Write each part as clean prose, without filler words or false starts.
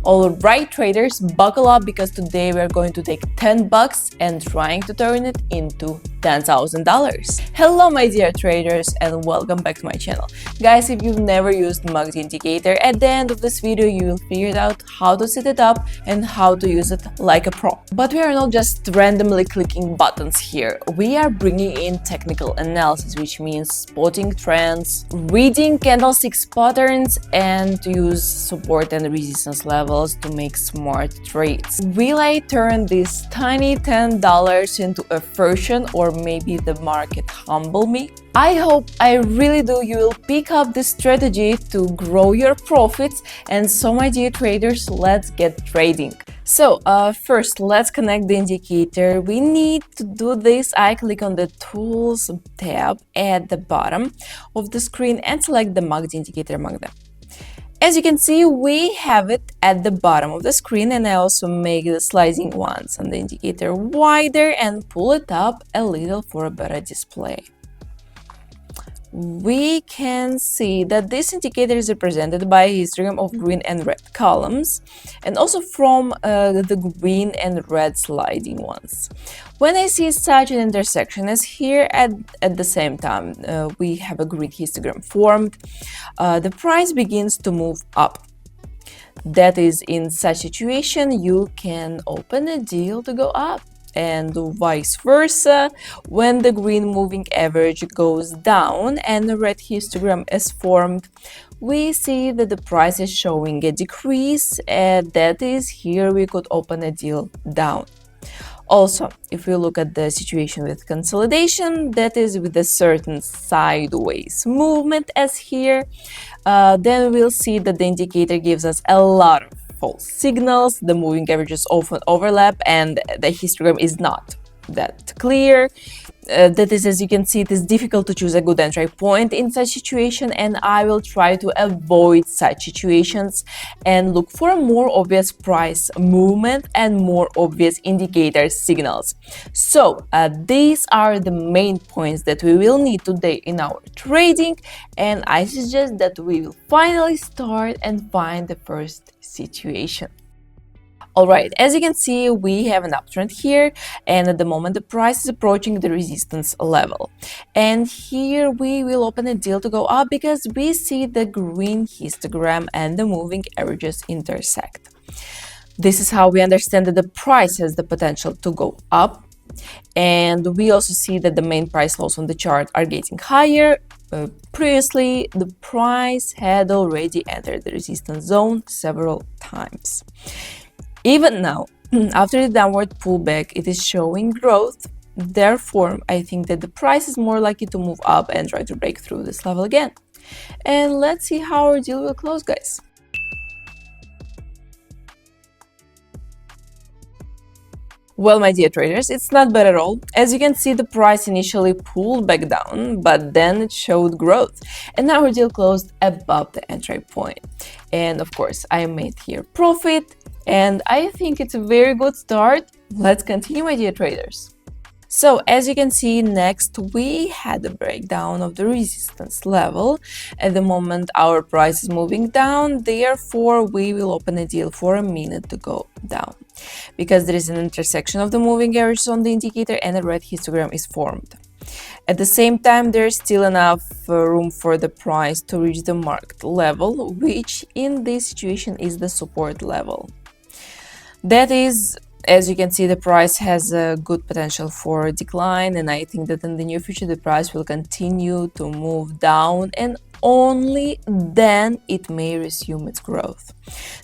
Alright traders, buckle up because today we are going to take 10 bucks and trying to turn it into $10,000. Hello my dear traders and welcome back to my channel. Guys, if you've never used MACD indicator, at the end of this video you will figure out how to set it up and how to use it like a pro. But we are not just randomly clicking buttons here. We are bringing in technical analysis, which means spotting trends, reading candlesticks patterns, and to use support and resistance levels to make smart trades. Will I turn this tiny $10 into a fortune, or maybe the market humble me? I hope, I really do, you will pick up this strategy to grow your profits. And so my dear traders, let's get trading. So first let's connect the indicator. We need to do this. I click on the tools tab at the bottom of the screen and select the MACD indicator among them. As you can see, we have it at the bottom of the screen, and I also make the sliding ones on the indicator wider and pull it up a little for a better display. We can see that this indicator is represented by a histogram of green and red columns, and also from the green and red sliding ones. When I see such an intersection as here, at the same time we have a green histogram formed, the price begins to move up. That is, in such situation you can open a deal to go up, and vice versa. When the green moving average goes down and the red histogram is formed, we see that the price is showing a decrease, and that is, here we could open a deal down. Also, if we look at the situation with consolidation, that is with a certain sideways movement as here, then we'll see that the indicator gives us a lot of false signals. The moving averages often overlap and the histogram is not that clear. That is, as you can see, it is difficult to choose a good entry point in such situation, and I will try to avoid such situations and look for a more obvious price movement and more obvious indicator signals. So these are the main points that we will need today in our trading, and I suggest that we will finally start and find the first situation. Alright, as you can see, we have an uptrend here, and at the moment the price is approaching the resistance level. And here we will open a deal to go up because we see the green histogram and the moving averages intersect. This is how we understand that the price has the potential to go up. And we also see that the main price lows on the chart are getting higher. Previously, the price had already entered the resistance zone several times. Even now, after the downward pullback, it is showing growth. Therefore, I think that the price is more likely to move up and try to break through this level again. And let's see how our deal will close, guys. Well, my dear traders, it's not bad at all. As you can see, the price initially pulled back down, but then it showed growth. And our deal closed above the entry point. And of course, I made here profit. And I think it's a very good start. Let's continue, my dear traders. So as you can see, next we had a breakdown of the resistance level. At the moment our price is moving down, therefore we will open a deal for a minute to go down, because there is an intersection of the moving averages on the indicator and a red histogram is formed. At the same time, there is still enough room for the price to reach the marked level, which in this situation is the support level. That is, as you can see, the price has a good potential for decline, and I think that in the near future the price will continue to move down, and only then it may resume its growth.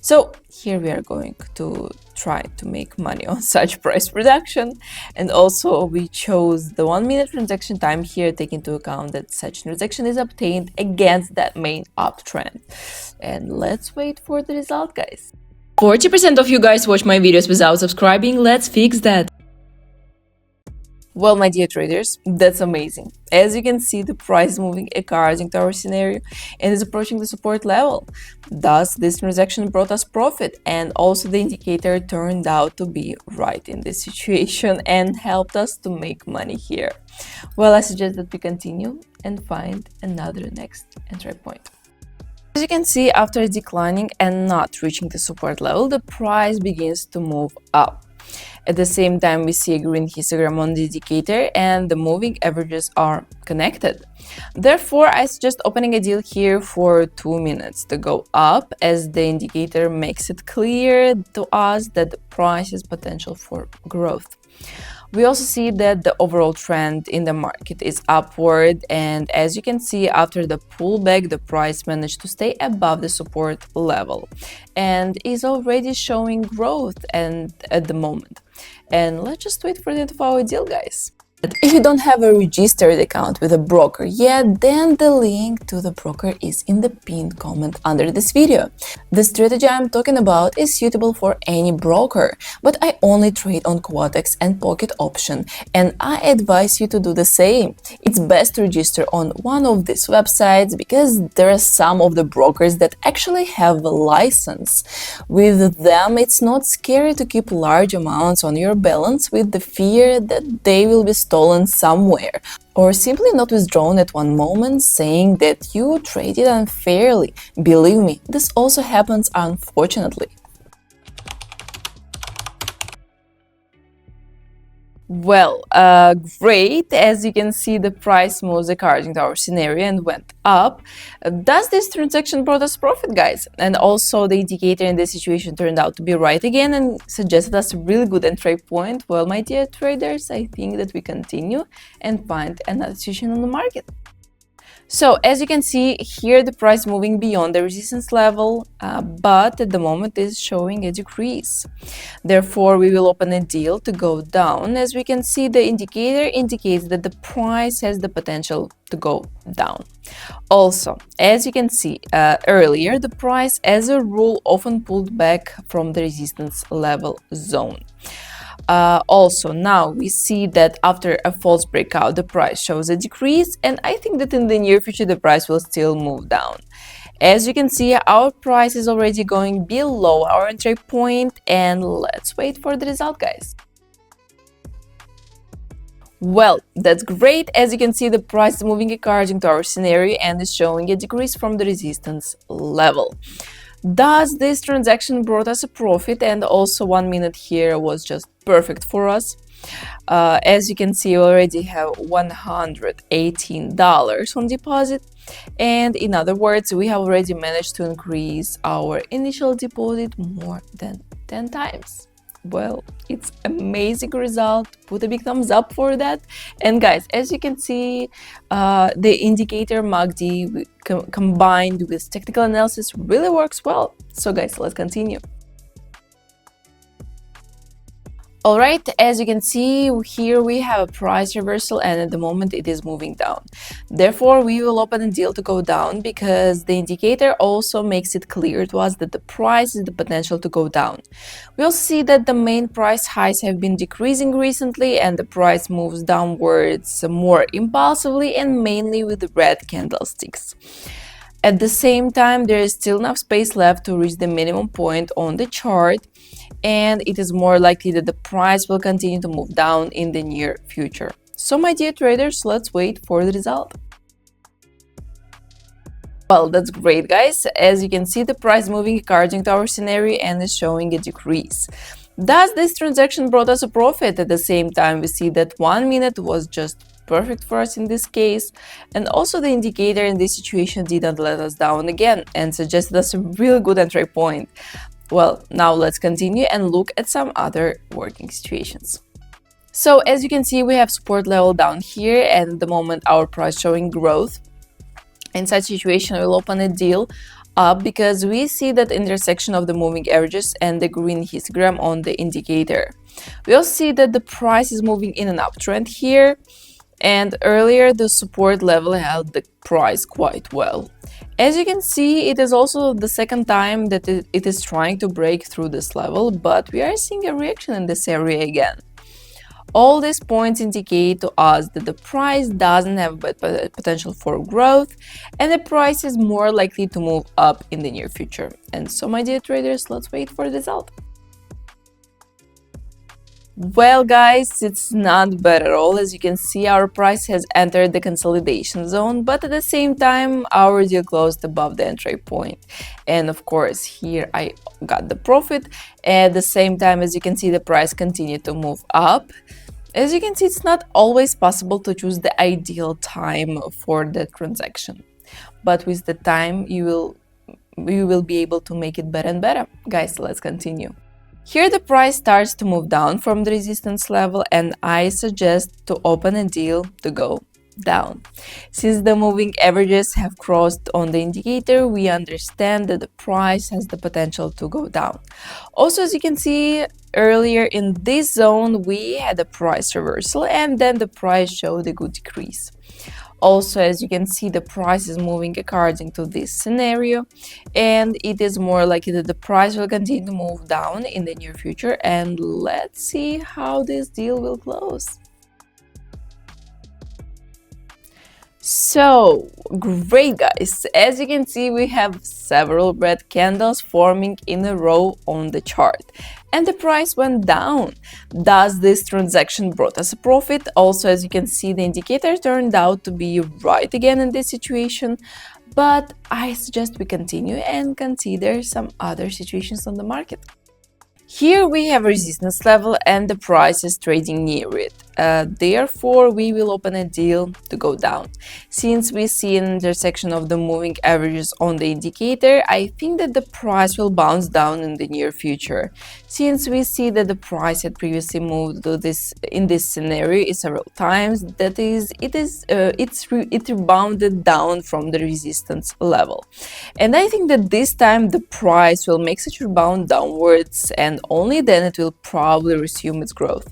So here we are going to try to make money on such price production, and also we chose the 1 minute transaction time here, taking into account that such transaction is obtained against that main uptrend. And let's wait for the result, guys. 40% of you guys watch my videos without subscribing. Let's fix that. Well, my dear traders, that's amazing. As you can see, the price is moving according to our scenario and is approaching the support level. Thus, this transaction brought us profit, and also the indicator turned out to be right in this situation and helped us to make money here. Well, I suggest that we continue and find another next entry point. As you can see, after declining and not reaching the support level, the price begins to move up. At the same time, we see a green histogram on the indicator and the moving averages are connected. Therefore, I suggest opening a deal here for 2 minutes to go up, as the indicator makes it clear to us that the price has potential for growth. We also see that the overall trend in the market is upward, and as you can see, after the pullback, the price managed to stay above the support level and is already showing growth and at the moment. And let's just wait for the end of our deal, guys. If you don't have a registered account with a broker yet, then the link to the broker is in the pinned comment under this video. The strategy I'm talking about is suitable for any broker, but I only trade on Quotex and Pocket option, and I advise you to do the same. It's best to register on one of these websites because there are some of the brokers that actually have a license. With them, it's not scary to keep large amounts on your balance with the fear that they will be stolen somewhere, or simply not withdrawn at one moment, saying that you traded unfairly. Believe me, this also happens, unfortunately. Well, great. As you can see, the price moves according to our scenario and went up. Does this transaction brought us profit, guys? And also the indicator in this situation turned out to be right again and suggested us a really good entry point. Well, my dear traders, I think that we continue and find another situation on the market. So as you can see here, the price moving beyond the resistance level, but at the moment is showing a decrease. Therefore, we will open a deal to go down. As we can see, the indicator indicates that the price has the potential to go down. Also, as you can see earlier, the price as a rule often pulled back from the resistance level zone. Also, now we see that after a false breakout, the price shows a decrease, and I think that in the near future, the price will still move down. As you can see, our price is already going below our entry point, and let's wait for the result, guys. Well, that's great. As you can see, the price is moving according to our scenario and is showing a decrease from the resistance level. Thus, this transaction brought us a profit, and also 1 minute here was just perfect for us. As you can see, we already have $118 on deposit, and in other words, we have already managed to increase our initial deposit more than 10 times. Well, it's amazing result. Put a big thumbs up for that. And guys, as you can see, the indicator MACD combined with technical analysis really works well. So guys, let's continue. Alright, as you can see, here we have a price reversal, and at the moment it is moving down. Therefore, we will open a deal to go down because the indicator also makes it clear to us that the price has the potential to go down. We'll see that the main price highs have been decreasing recently, and the price moves downwards more impulsively and mainly with the red candlesticks. At the same time, there is still enough space left to reach the minimum point on the chart, and it is more likely that the price will continue to move down in the near future. So my dear traders, let's wait for the result. Well, that's great, guys. As you can see, the price moving according to our scenario and is showing a decrease. Thus, this transaction brought us a profit. At the same time, we see that 1 minute was just perfect for us in this case, and also the indicator in this situation didn't let us down again and suggested us a really good entry point. Well, now let's continue and look at some other working situations. So as you can see, we have support level down here, and at the moment our price showing growth. In such situation, we'll open a deal up because we see that intersection of the moving averages and the green histogram on the indicator. We'll see that the price is moving in an uptrend here, and earlier the support level held the price quite well. As you can see, it is also the second time that it is trying to break through this level, but we are seeing a reaction in this area again. All these points indicate to us that the price doesn't have potential for growth, and the price is more likely to move up in the near future. And so, my dear traders, let's wait for the result. Well, guys, it's not bad at all. As you can see, our price has entered the consolidation zone, but at the same time, our deal closed above the entry point. And of course, here I got the profit. At the same time, as you can see, the price continued to move up. As you can see, it's not always possible to choose the ideal time for the transaction, but with the time, you will be able to make it better and better. Guys, let's continue. Here the price starts to move down from the resistance level, and I suggest to open a deal to go down. Since the moving averages have crossed on the indicator, we understand that the price has the potential to go down. Also, as you can see, earlier in this zone we had a price reversal, and then the price showed a good decrease. Also, as you can see, the price is moving according to this scenario, and it is more likely that the price will continue to move down in the near future. And let's see how this deal will close. So, great, guys. As you can see, we have several red candles forming in a row on the chart, and the price went down. Thus, this transaction brought us a profit. Also, as you can see, the indicator turned out to be right again in this situation, but I suggest we continue and consider some other situations on the market. Here we have a resistance level and the price is trading near it. Therefore, we will open a deal to go down. Since we see an intersection of the moving averages on the indicator, I think that the price will bounce down in the near future. Since we see that the price had previously moved to in this scenario several times, that is, it rebounded down from the resistance level. And I think that this time the price will make such a rebound downwards, and only then it will probably resume its growth.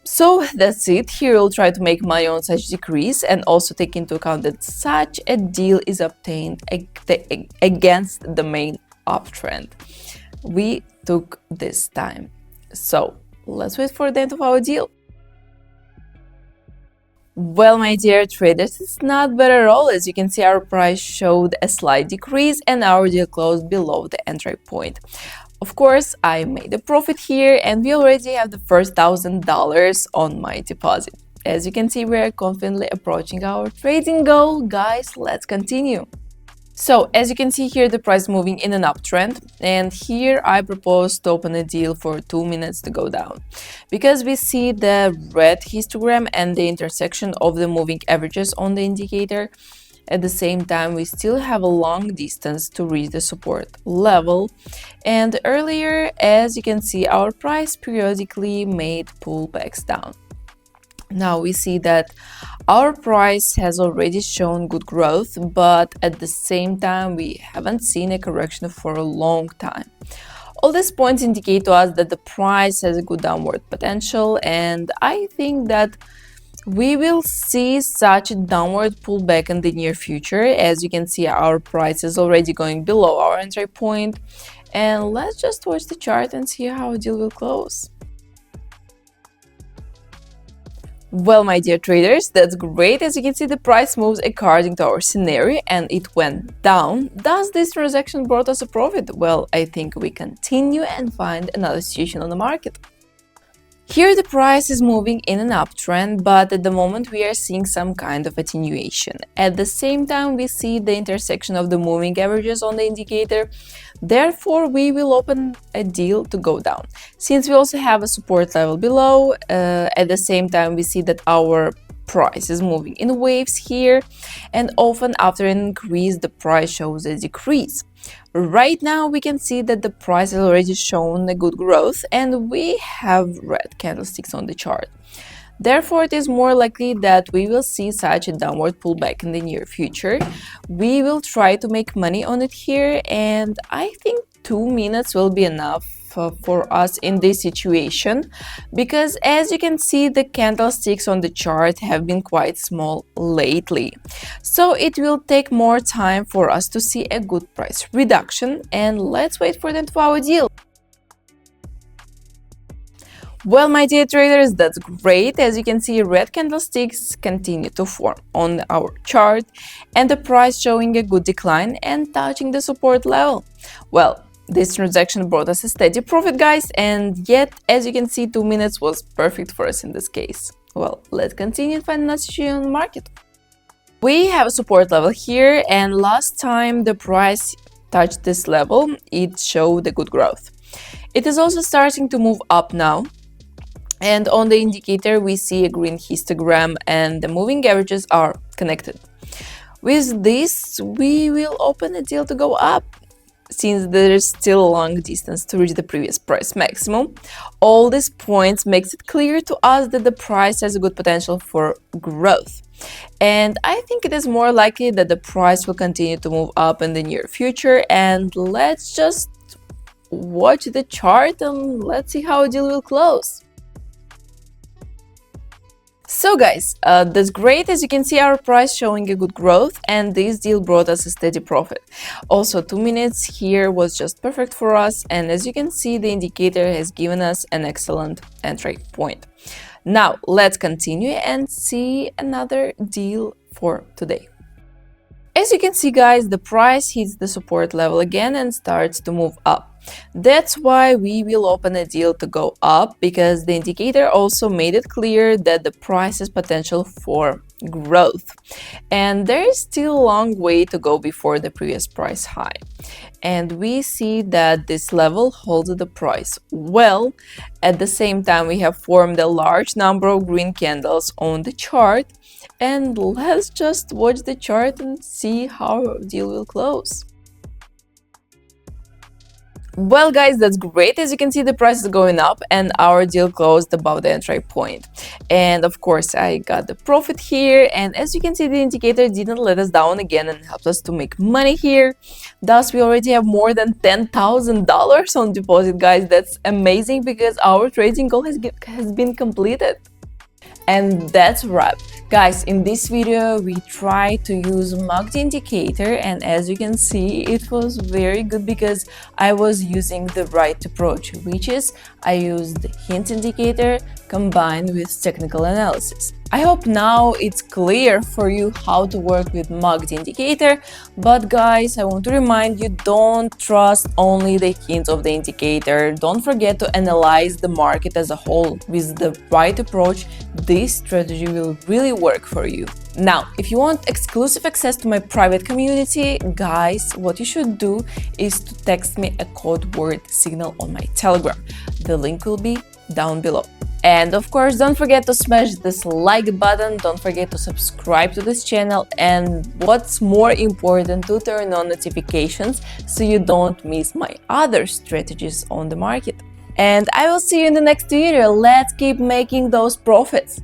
So that's it. Here we'll try to make money on such decrease, and also take into account that such a deal is obtained against the main uptrend we took this time. So let's wait for the end of our deal. Well, my dear traders, it's not bad at all. As you can see, our price showed a slight decrease and our deal closed below the entry point. Of course, I made a profit here, and we already have the first $1,000 on my deposit. As you can see, we are confidently approaching our trading goal. Guys, let's continue. So, as you can see here, the price moving in an uptrend, and here I propose to open a deal for 2 minutes to go down. Because we see the red histogram and the intersection of the moving averages on the indicator, at the same time, we still have a long distance to reach the support level. And earlier, as you can see, our price periodically made pullbacks down. Now we see that our price has already shown good growth, but at the same time, we haven't seen a correction for a long time. All these points indicate to us that the price has a good downward potential, and I think that we will see such a downward pullback in the near future. As you can see, our price is already going below our entry point. And let's just watch the chart and see how the deal will close. Well, my dear traders, that's great. As you can see, the price moves according to our scenario and it went down. Thus, this transaction brought us a profit. Well, I think we continue and find another situation on the market. Here the price is moving in an uptrend, but at the moment we are seeing some kind of attenuation. At the same time, we see the intersection of the moving averages on the indicator. Therefore, we will open a deal to go down. Since we also have a support level below, at the same time we see that our price is moving in waves here, and often after an increase the price shows a decrease. Right now we can see that the price has already shown a good growth and we have red candlesticks on the chart. Therefore, it is more likely that we will see such a downward pullback in the near future. We will try to make money on it here, and I think 2 minutes will be enough for us in this situation, because as you can see, the candlesticks on the chart have been quite small lately. So it will take more time for us to see a good price reduction, and let's wait for the end of our deal. Well, my dear traders, that's great. As you can see, red candlesticks continue to form on our chart and the price showing a good decline and touching the support level. Well, this transaction brought us a steady profit, guys, and yet, as you can see, 2 minutes was perfect for us in this case. Well, let's continue and find another situation on the market. We have a support level here, and last time the price touched this level, it showed a good growth. It is also starting to move up now, and on the indicator we see a green histogram and the moving averages are connected. With this, we will open a deal to go up, since there is still a long distance to reach the previous price maximum. All these points makes it clear to us that the price has a good potential for growth. And I think it is more likely that the price will continue to move up in the near future. And let's just watch the chart and let's see how a deal will close. So guys, that's great. As you can see, our price showing a good growth, and this deal brought us a steady profit. Also, 2 minutes here was just perfect for us, and as you can see, the indicator has given us an excellent entry point. Now, let's continue and see another deal for today. As you can see, guys, the price hits the support level again and starts to move up. That's why we will open a deal to go up, because the indicator also made it clear that the price has potential for growth. And there is still a long way to go before the previous price high. And we see that this level holds the price well. At the same time, we have formed a large number of green candles on the chart. And let's just watch the chart and see how our deal will close. Well, guys, that's great. As you can see, the price is going up and our deal closed above the entry point. And of course, I got the profit here. And as you can see, the indicator didn't let us down again and helped us to make money here. Thus, we already have more than $10,000 on deposit, guys. That's amazing, because our trading goal has been completed. And that's a wrap. Guys, in this video we tried to use MACD indicator, and as you can see, it was very good because I was using the right approach, which is I used the hint indicator combined with technical analysis. I hope now it's clear for you how to work with MACD indicator, but guys, I want to remind you, don't trust only the hint of the indicator. Don't forget to analyze the market as a whole. With the right approach, this strategy will really work for you. Now, if you want exclusive access to my private community, guys, what you should do is to text me a code word signal on my Telegram. The link will be down below. And of course, don't forget to smash this like button, don't forget to subscribe to this channel, and what's more important, to turn on notifications so you don't miss my other strategies on the market. And I will see you in the next video. Let's keep making those profits.